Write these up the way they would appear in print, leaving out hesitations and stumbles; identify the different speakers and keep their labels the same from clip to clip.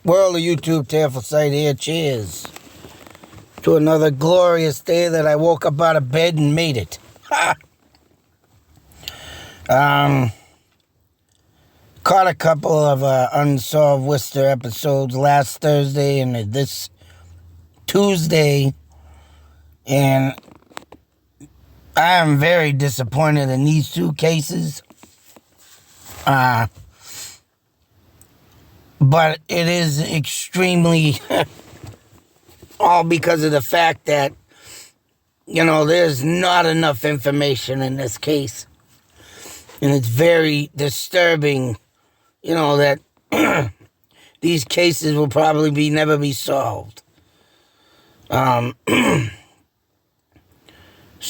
Speaker 1: World of YouTube, Tearful Sight here. Cheers to another glorious day that I woke up out of bed and made it. Caught a couple of Unsolved Worcester episodes last Thursday and this Tuesday, and I am very disappointed in these two cases. But it is extremely all because of the fact that, there's not enough information in this case. And it's very disturbing, that these cases will probably never be solved. It's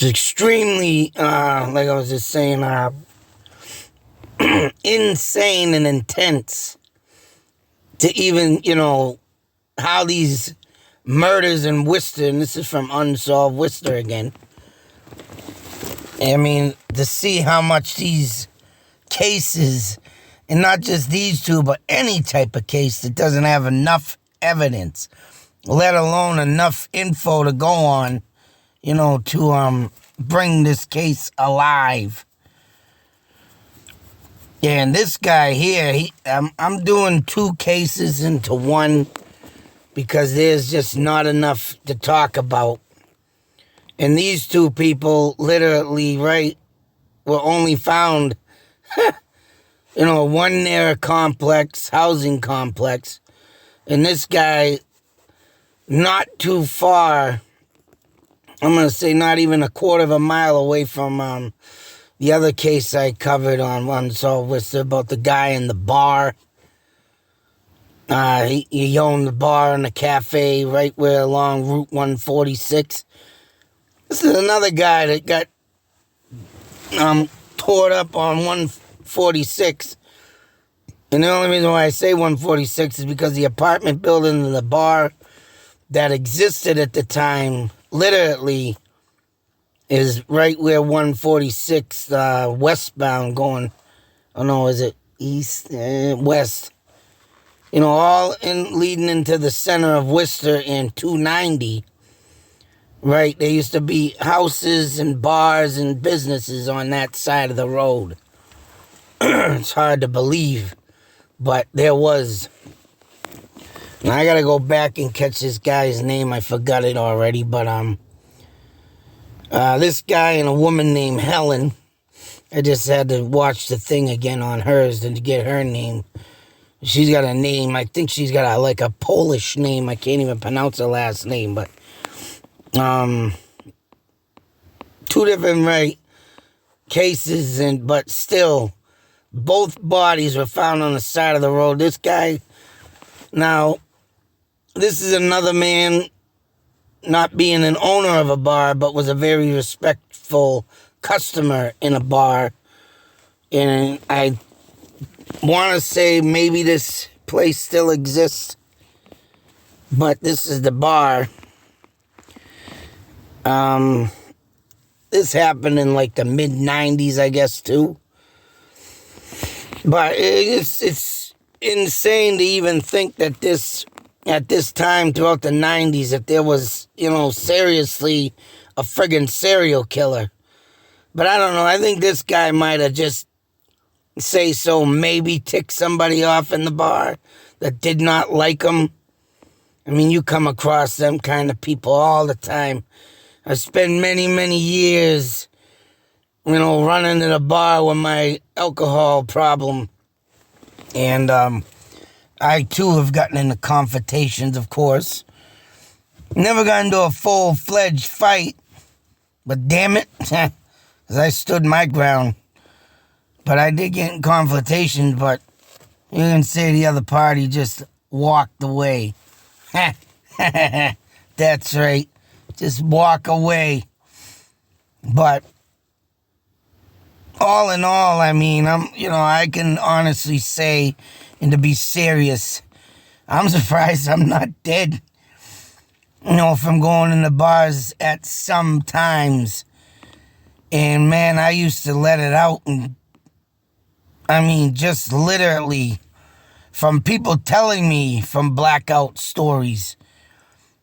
Speaker 1: extremely, like I was just saying, insane and intense to even, how these murders in Worcester, and this is from Unsolved Worcester again. I mean, to see how much these cases, and not just these two, but any type of case that doesn't have enough evidence, let alone enough info to go on, to bring this case alive. And this guy here, I'm doing two cases into one because there's just not enough to talk about. And these two people literally, were only found, one near a housing complex. And this guy, not too far, I'm going to say not even a quarter of a mile away from the other case I covered on Unsolved Worcester about the guy in the bar. He owned the bar and the cafe right where along Route 146. This is another guy that got tore up on 146. And the only reason why I say 146 is because the apartment building and the bar that existed at the time literally is right where 146 westbound going. Oh no, is it east, west? All leading into the center of Worcester and 290. Right, there used to be houses and bars and businesses on that side of the road. It's hard to believe, but there was. Now I gotta go back and catch this guy's name. I forgot it already, but this guy and a woman named Helen. I just had to watch the thing again on hers to get her name. She's got a name. I think she's got a Polish name. I can't even pronounce her last name, but two different cases, but still both bodies were found on the side of the road. This guy, now this is another man, not being an owner of a bar, but was a very respectful customer in a bar. And I want to say maybe this place still exists, but this is the bar. This happened in the mid-90s, I guess, too. But it's insane to even think that at this time throughout the 90s, that there was, seriously a friggin' serial killer. But I don't know. I think this guy might have just maybe ticked somebody off in the bar that did not like him. I mean, you come across them kind of people all the time. I spent many, many years, running to the bar with my alcohol problem. And I, too, have gotten into confrontations, of course. Never got into a full-fledged fight. But damn it, because I stood my ground. But I did get in confrontations, but you can say the other party just walked away. That's right. Just walk away. But all in all, I mean, I can honestly say, and to be serious, I'm surprised I'm not dead. From going in the bars at some times. And man, I used to let it out and just literally from people telling me from blackout stories.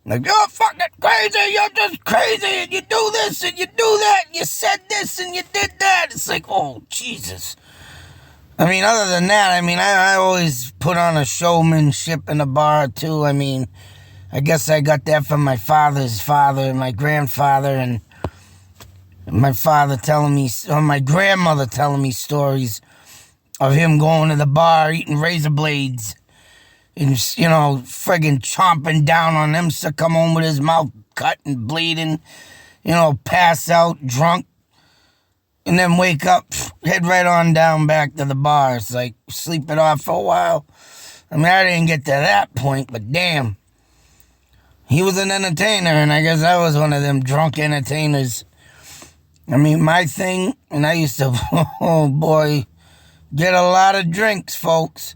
Speaker 1: Like, you're fucking crazy, you're just crazy, and you do this, and you do that, and you said this, and you did that. It's like, oh, Jesus. I mean, other than that, I mean, I always put on a showmanship in a bar, too. I mean, I guess I got that from my father's father and my grandfather, and my father telling me, or my grandmother telling me stories of him going to the bar, eating razor blades, and, you know, friggin' chomping down on them to come home with his mouth cut and bleeding, you know, pass out drunk, and then wake up, head right on down back to the bar. It's like, sleep it off for a while. I mean, I didn't get to that point, but damn. He was an entertainer, and I guess I was one of them drunk entertainers. I mean, my thing, and I used to, oh boy, get a lot of drinks, folks.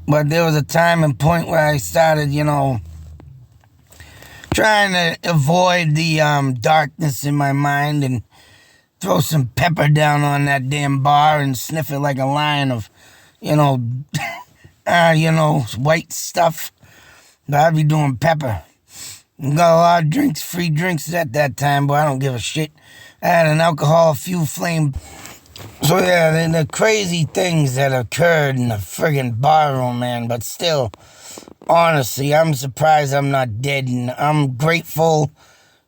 Speaker 1: But there was a time and point where I started, you know, trying to avoid the darkness in my mind and throw some pepper down on that damn bar and sniff it like a lion of, you know, white stuff. But I'd be doing pepper. Got a lot of drinks, free drinks at that time, but I don't give a shit. I had an alcohol fuel flame. So yeah, the crazy things that occurred in the friggin' barroom, man. But still, honestly, I'm surprised I'm not dead. And I'm grateful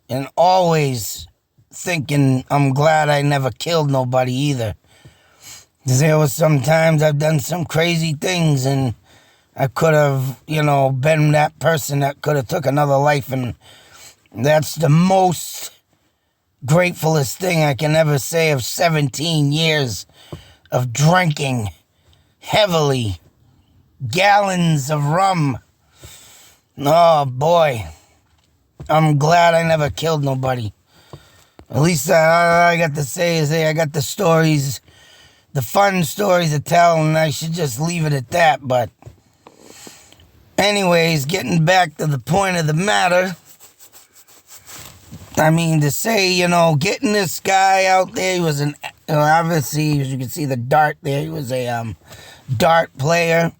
Speaker 1: and always thinking I'm glad I never killed nobody either. Because there was sometimes I've done some crazy things and I could have, you know, been that person that could have took another life. And that's the most gratefulest thing I can ever say of 17 years of drinking heavily, gallons of rum. Oh boy, I'm glad I never killed nobody. At least all I got to say is, hey, I got the stories, the fun stories to tell, and I should just leave it at that. But anyways, getting back to the point of the matter, I mean, to say, you know, getting this guy out there, he was an, you know, obviously, as you can see the dart there, he was a dart player.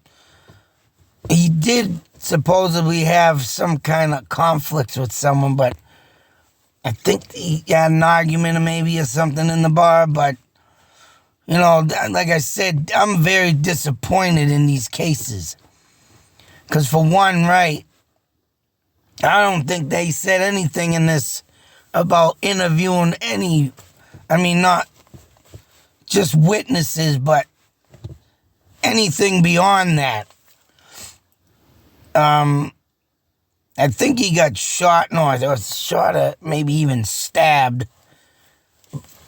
Speaker 1: He did supposedly have some kind of conflicts with someone, but I think he had an argument maybe or something in the bar. But, you know, like I said, I'm very disappointed in these cases. Because for one, right, I don't think they said anything in this about interviewing not just witnesses, but anything beyond that. I think he got shot, no, it was shot at, maybe even stabbed.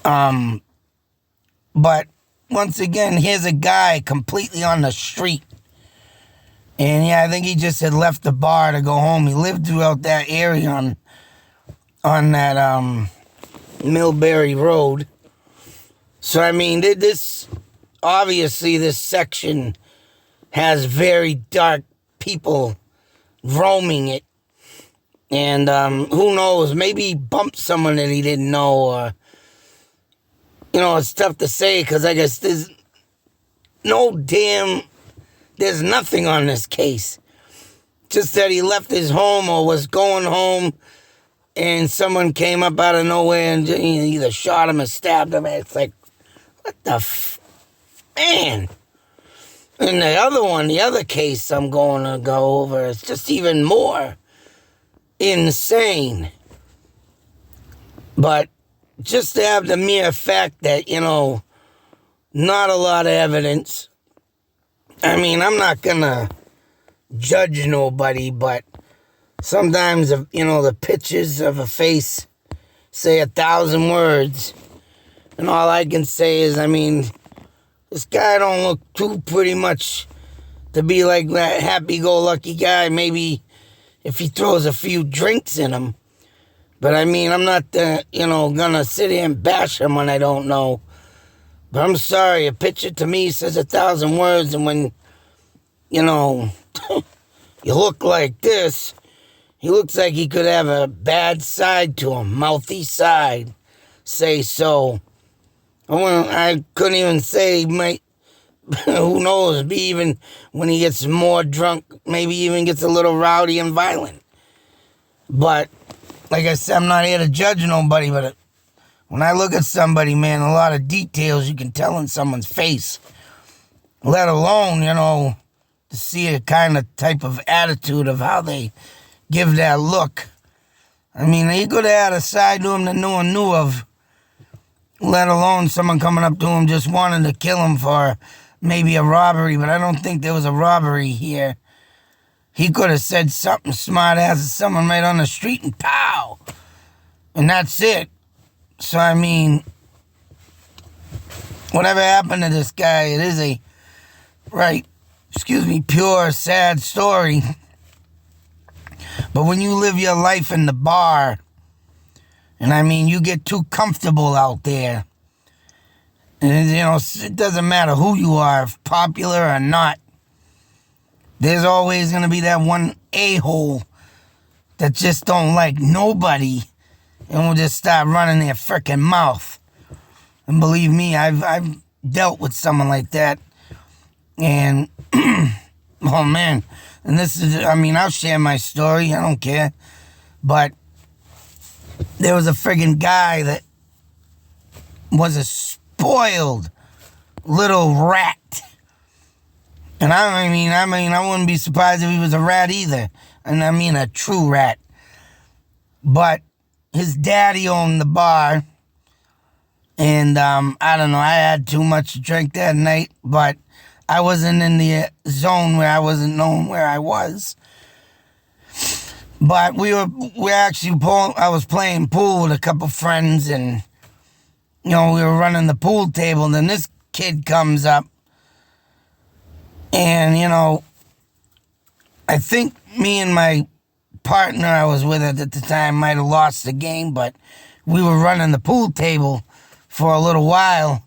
Speaker 1: But once again, here's a guy completely on the street. And yeah, I think he just had left the bar to go home. He lived throughout that area on that Millbury Road. So I mean, this obviously this section has very dark people roaming it, and who knows, maybe he bumped someone that he didn't know, or, you know, it's tough to say because I guess there's nothing on this case. Just that he left his home or was going home and someone came up out of nowhere and either shot him or stabbed him. It's like, what the man? And the other case I'm going to go over is just even more insane. But just to have the mere fact that, you know, not a lot of evidence. I mean, I'm not going to judge nobody, but sometimes, you know, the pictures of a face say 1,000 words. And all I can say is, I mean, this guy don't look too pretty much to be like that happy-go-lucky guy. Maybe if he throws a few drinks in him. But I mean, I'm not, gonna sit here and bash him when I don't know. But I'm sorry, a picture to me says 1,000 words, and when, you know, you look like this, he looks like he could have a bad side to him, mouthy side, say so. I couldn't even say he might who knows, be even when he gets more drunk, maybe even gets a little rowdy and violent. But, like I said, I'm not here to judge nobody, but when I look at somebody, man, a lot of details you can tell in someone's face, let alone, to see a kind of type of attitude of how they give that look. I mean, he could have had a side to him that no one knew of, let alone someone coming up to him just wanting to kill him for maybe a robbery, but I don't think there was a robbery here. He could have said something smart ass to someone right on the street and pow! And that's it. So, I mean, whatever happened to this guy, it is a, pure, sad story. But when you live your life in the bar, and I mean, you get too comfortable out there, and it doesn't matter who you are, if popular or not, there's always going to be that one a-hole that just don't like nobody and will just start running their frickin' mouth. And believe me, I've dealt with someone like that. And, oh man, and this is, I'll share my story, I don't care. But there was a friggin' guy that was a spoiled little rat. And I wouldn't be surprised if he was a rat either. And I mean a true rat. But his daddy owned the bar. And I don't know, I had too much to drink that night, but I wasn't in the zone where I wasn't knowing where I was. But I was playing pool with a couple friends, and we were running the pool table, and then this kid comes up, and I think me and my partner I was with at the time might have lost the game, but we were running the pool table for a little while,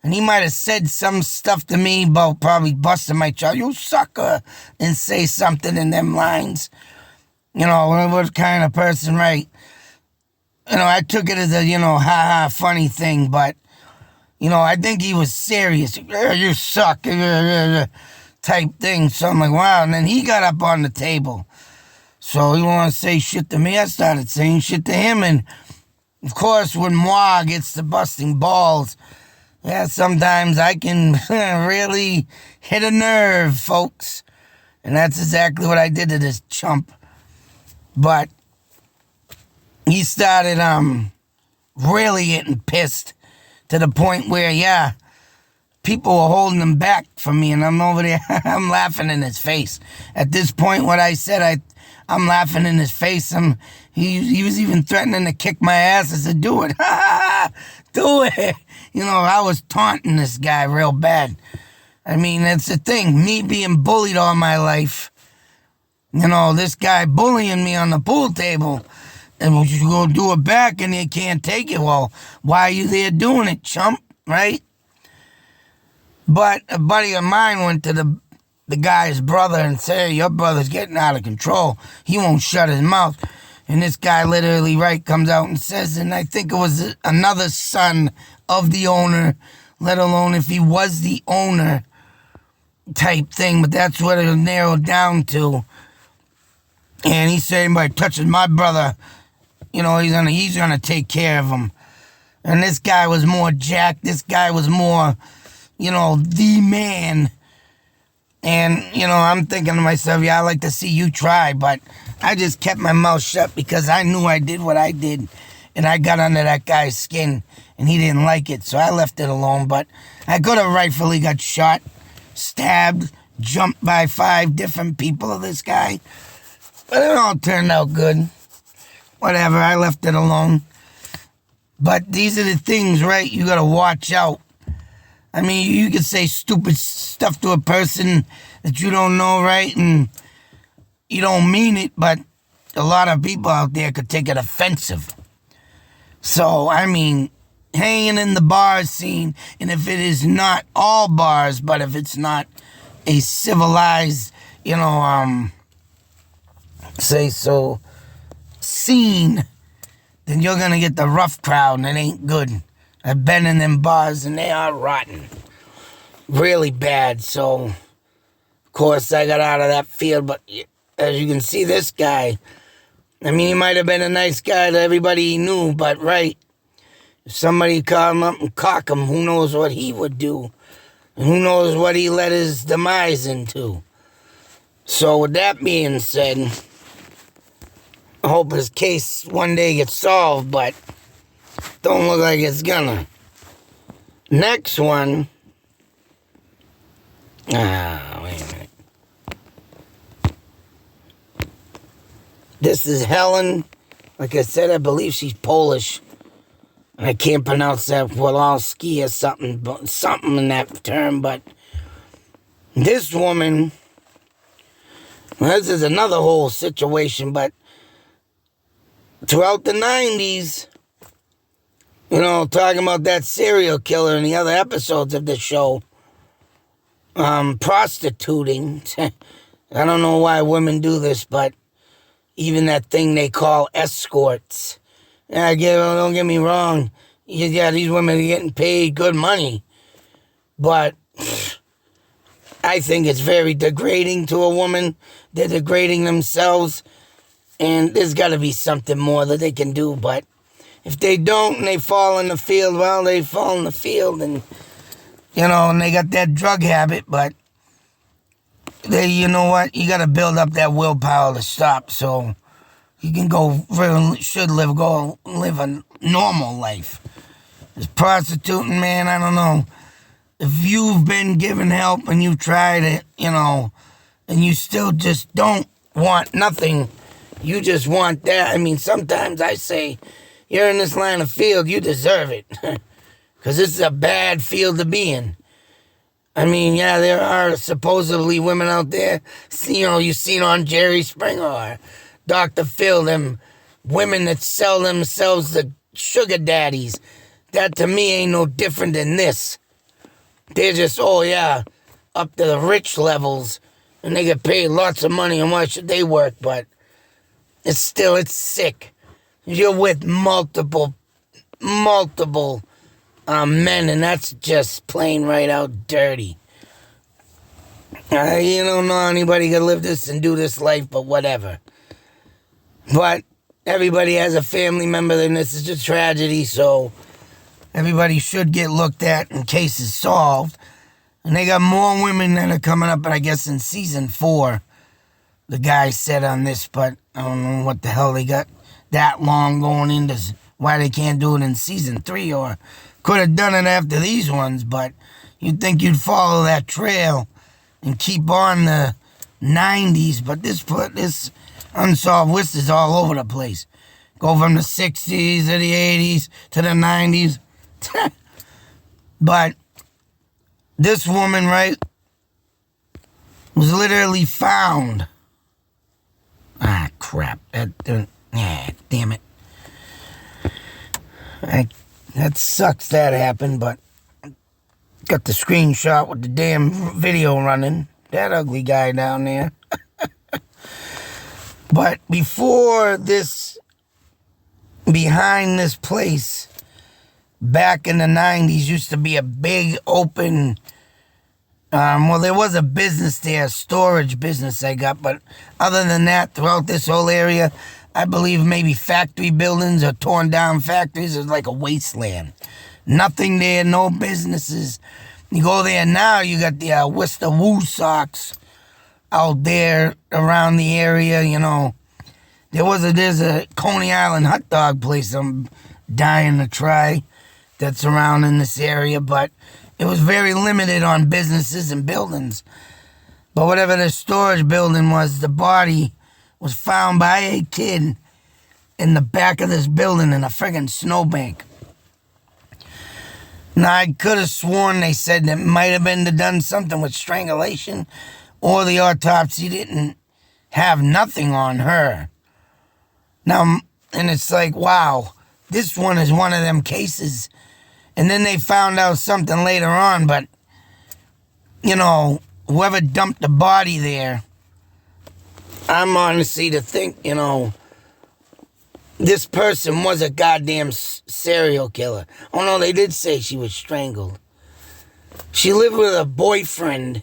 Speaker 1: and he might have said some stuff to me about probably busting my chops, you sucker, and say something in them lines. What kind of person, right? I took it as a, ha-ha, funny thing, but, I think he was serious. You suck, type thing. So I'm like, wow. And then he got up on the table. So he wanted to say shit to me. I started saying shit to him, and of course, when moi gets to busting balls, yeah, sometimes I can really hit a nerve, folks. And that's exactly what I did to this chump. But he started really getting pissed to the point where, yeah, people were holding him back from me, and I'm over there, I'm laughing in his face. At this point, what I said, I'm laughing in his face. He was even threatening to kick my ass. I said, do it. Do it. I was taunting this guy real bad. I mean, that's the thing. Me being bullied all my life. This guy bullying me on the pool table. And you go do it back and you can't take it. Well, why are you there doing it, chump? Right? But a buddy of mine went to the guy's brother and said, hey, your brother's getting out of control. He won't shut his mouth. And this guy literally, comes out and says, and I think it was another son of the owner, let alone if he was the owner type thing, but that's what it narrowed down to. And he said, anybody touches my brother, he's gonna take care of him. And this guy was more jacked. This guy was more, the man. And, I'm thinking to myself, yeah, I'd like to see you try, but I just kept my mouth shut because I knew I did what I did, and I got under that guy's skin, and he didn't like it, so I left it alone. But I could have rightfully got shot, stabbed, jumped by 5 different people of this guy, but it all turned out good. Whatever, I left it alone. But these are the things, right, you gotta watch out. I mean, you could say stupid stuff to a person that you don't know, right, and you don't mean it, but a lot of people out there could take it offensive. So, I mean, hanging in the bar scene, and if it is not all bars, but if it's not a civilized, scene, then you're gonna get the rough crowd, and it ain't good. I've been in them bars, and they are rotten. really bad. So, of course, I got out of that field. But as you can see, this guy, I mean, he might have been a nice guy to everybody he knew, but right, if somebody called him up and cock him, who knows what he would do. And who knows what he led his demise into. So with that being said, I hope his case one day gets solved, but don't look like it's gonna. Next one. Wait a minute. This is Helen. Like I said, I believe she's Polish. I can't pronounce that Wolowski or something in that term, but this woman, well, this is another whole situation, but throughout the 90s, you know, talking about that serial killer in the other episodes of the show, prostituting. I don't know why women do this, but even that thing they call escorts. Don't get me wrong. Yeah, these women are getting paid good money. But I think it's very degrading to a woman. They're degrading themselves. And there's got to be something more that they can do. But if they don't and they fall in the field, well, they fall in the field. And, you know, and they got that drug habit. But, you know what? You got to build up that willpower to stop. So you can live a normal life. This prostituting, man, I don't know. If you've been given help and you've tried it, you know, and you still just don't want nothing, you just want that. I mean, sometimes I say, you're in this line of field, you deserve it. Because this is a bad field to be in. I mean, yeah, there are supposedly women out there, you know, you've seen on Jerry Springer or Dr. Phil, them women that sell themselves to sugar daddies. That to me ain't no different than this. They're just, up to the rich levels, and they get paid lots of money, and why should they work? But it's sick. You're with multiple men, and that's just plain right out dirty. You don't know anybody can live this and do this life, but whatever. But everybody has a family member, and this is a tragedy, so everybody should get looked at and cases solved. And they got more women that are coming up, but I guess in season 4, the guy said on this, but I don't know what the hell they got that long going into, why they can't do it in season 3, or could have done it after these ones, but you'd think you'd follow that trail and keep on the 90s, but this Unsolved Murders is all over the place. Go from the 60s to the 80s to the 90s. But this woman, right, was literally found. Ah, crap. Damn it. That sucks that happened, but got the screenshot with the damn video running. That ugly guy down there. But before this, behind this place, back in the 90s, used to be a big open, there was a business there, a storage business I got, but other than that, throughout this whole area, I believe maybe factory buildings or torn down factories. It was like a wasteland. Nothing there, no businesses. You go there now, you got the Worcester Woo Sox out there around the area, you know. There's a Coney Island hot dog place I'm dying to try that's around in this area, but it was very limited on businesses and buildings. But whatever the storage building was, the body was found by a kid in the back of this building in a friggin' snowbank. Now, I could have sworn they said that might have been done something with strangulation, or the autopsy didn't have nothing on her. Now, and it's like, wow, this one is one of them cases. And then they found out something later on, but, you know, whoever dumped the body there, I'm honestly to think, you know, this person was a goddamn serial killer. Oh, no, they did say she was strangled. She lived with a boyfriend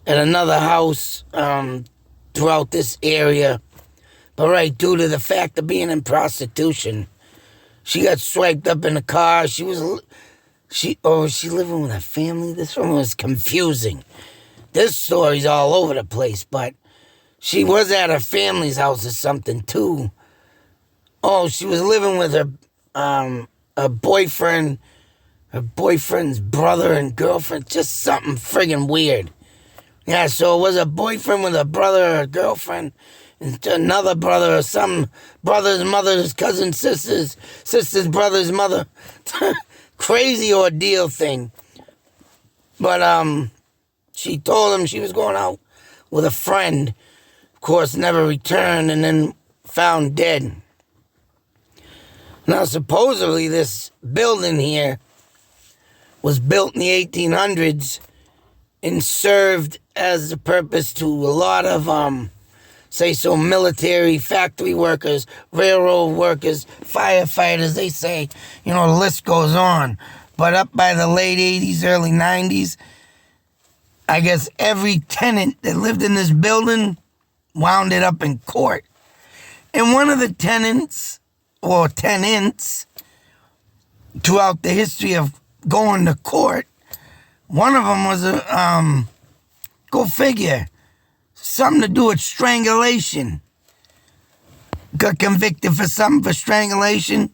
Speaker 1: at another house throughout this area. But right, due to the fact of being in prostitution, she got swiped up in the car. Was she living with a family? This one was confusing. This story's all over the place, but she was at her family's house or something too. Oh, she was living with her boyfriend, her boyfriend's brother and girlfriend. Just something friggin' weird. Yeah, so it was a boyfriend with a brother or a girlfriend, and another brother or some brother's mother's cousin, sister's brother's mother. Crazy ordeal thing. But she told him she was going out with a friend. Of course, never returned, and then found dead. Now, supposedly, this building here was built in the 1800s and served as a purpose to a lot of, military, factory workers, railroad workers, firefighters. They say, the list goes on. But up by the late 80s, early 90s, I guess every tenant that lived in this building wound it up in court. And one of the tenants throughout the history of going to court, one of them was go figure, something to do with strangulation. Got convicted for something for strangulation.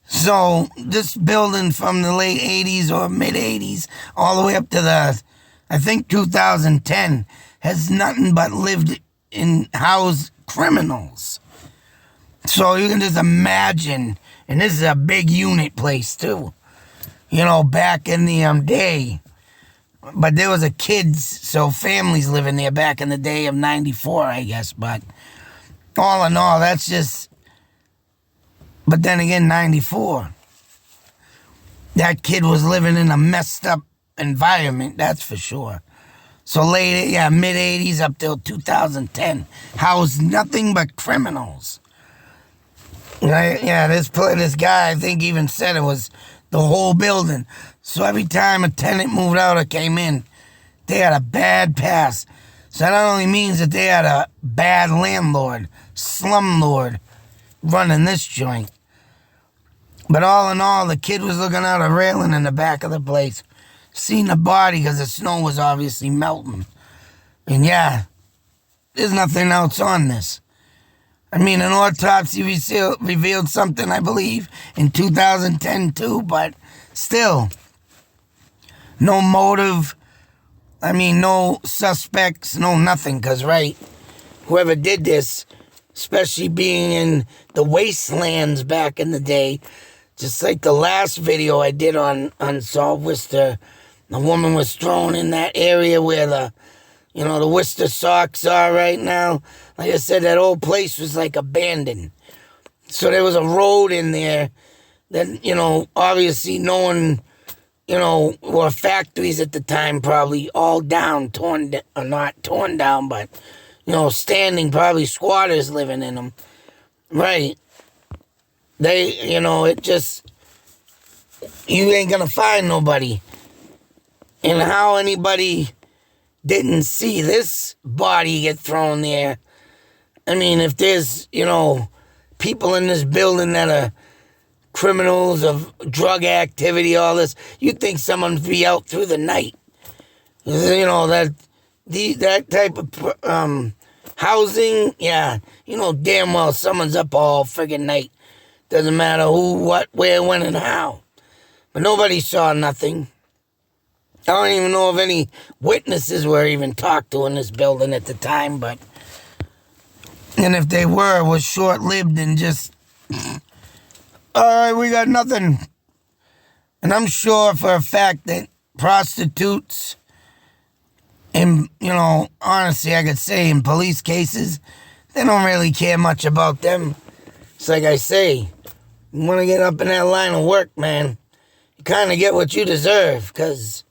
Speaker 1: So this building from the late 80s or mid 80s all the way up to I think 2010 has nothing but lived in housed criminals. So you can just imagine, and this is a big unit place too, back in the day. But there was a kids, so families living there back in the day of 94, I guess. But all in all, that's just, but then again, 94. That kid was living in a messed up environment, that's for sure. So mid 80s up till 2010, housed nothing but criminals. This guy, I think, even said it was the whole building. So every time a tenant moved out or came in, they had a bad pass. So that not only means that they had a bad landlord, slumlord, running this joint. But all in all, the kid was looking out a railing in the back of the place, seen the body because the snow was obviously melting. And there's nothing else on this. I mean, an autopsy revealed something, I believe, in 2010 too, but still, no motive. I mean, no suspects, no nothing, because, whoever did this, especially being in the wastelands back in the day, just like the last video I did on Unsolved Worcester, the woman was thrown in that area where the Worcester socks are right now. Like I said, that old place was abandoned. So there was a road in there that, obviously no one, were factories at the time, probably all down, not torn down, but, standing, probably squatters living in them. Right. They, it just, you ain't gonna find nobody. And how anybody didn't see this body get thrown there. I mean, if there's, people in this building that are criminals of drug activity, all this, you'd think someone would be out through the night. That type of housing, damn well someone's up all friggin' night. Doesn't matter who, what, where, when, and how. But nobody saw nothing. I don't even know if any witnesses were even talked to in this building at the time, and if they were, it was short-lived and just, all right, we got nothing. And I'm sure for a fact that prostitutes, and, honestly, I could say in police cases, they don't really care much about them. It's like I say, you want to get up in that line of work, man, you kind of get what you deserve, because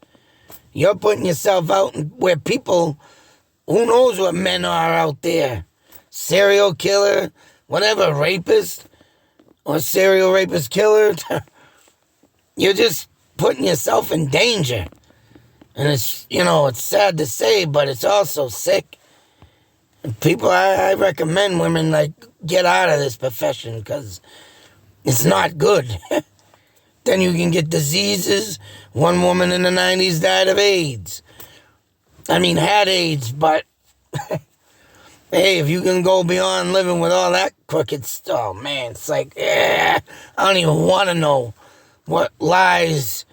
Speaker 1: you're putting yourself out where people, who knows what men are out there, serial killer, whatever, rapist, or serial rapist killer, you're just putting yourself in danger. And it's, it's sad to say, but it's also sick. And people, I recommend women, get out of this profession because it's not good. Then you can get diseases. One woman in the 90s died of AIDS. Had AIDS, but hey, if you can go beyond living with all that crooked stuff, oh man, it's I don't even want to know what lies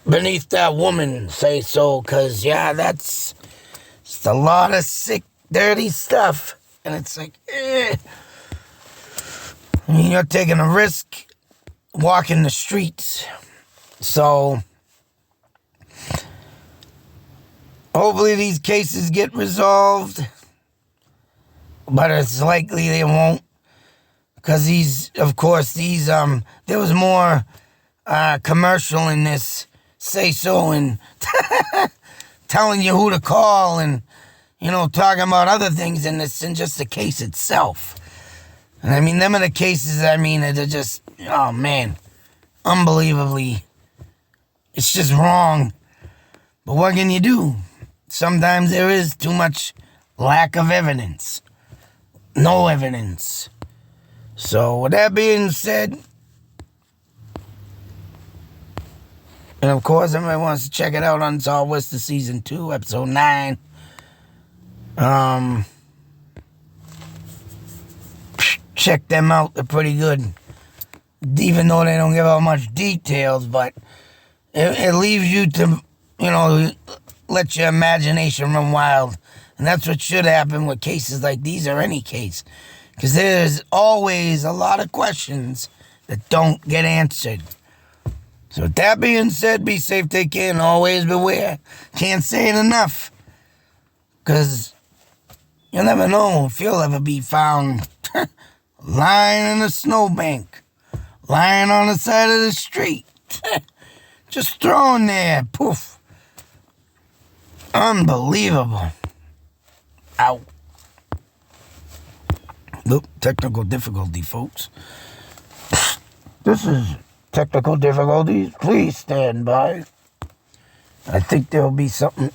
Speaker 1: beneath that woman, say so, because that's just a lot of sick, dirty stuff. And it's you're taking a risk walking the streets. So hopefully these cases get resolved, but it's likely they won't, because there was more commercial in this say so and telling you who to call and talking about other things in this than just the case itself. And them are the cases that are just, oh man, unbelievably, it's just wrong. But what can you do? Sometimes there is too much lack of evidence. No evidence. So with that being said, and of course everybody wants to check it out, Unsolved Murders Season 2, Episode 9. Check them out, they're pretty good. Even though they don't give out much details, but it leaves you to, let your imagination run wild. And that's what should happen with cases like these or any case. Because there's always a lot of questions that don't get answered. So with that being said, be safe, take care, and always beware. Can't say it enough. Because you'll never know if you'll ever be found lying in a snowbank. Lying on the side of the street. Just thrown there. Poof. Unbelievable. Ow. Oop, technical difficulty, folks. This is technical difficulties. Please stand by. I think there'll be something.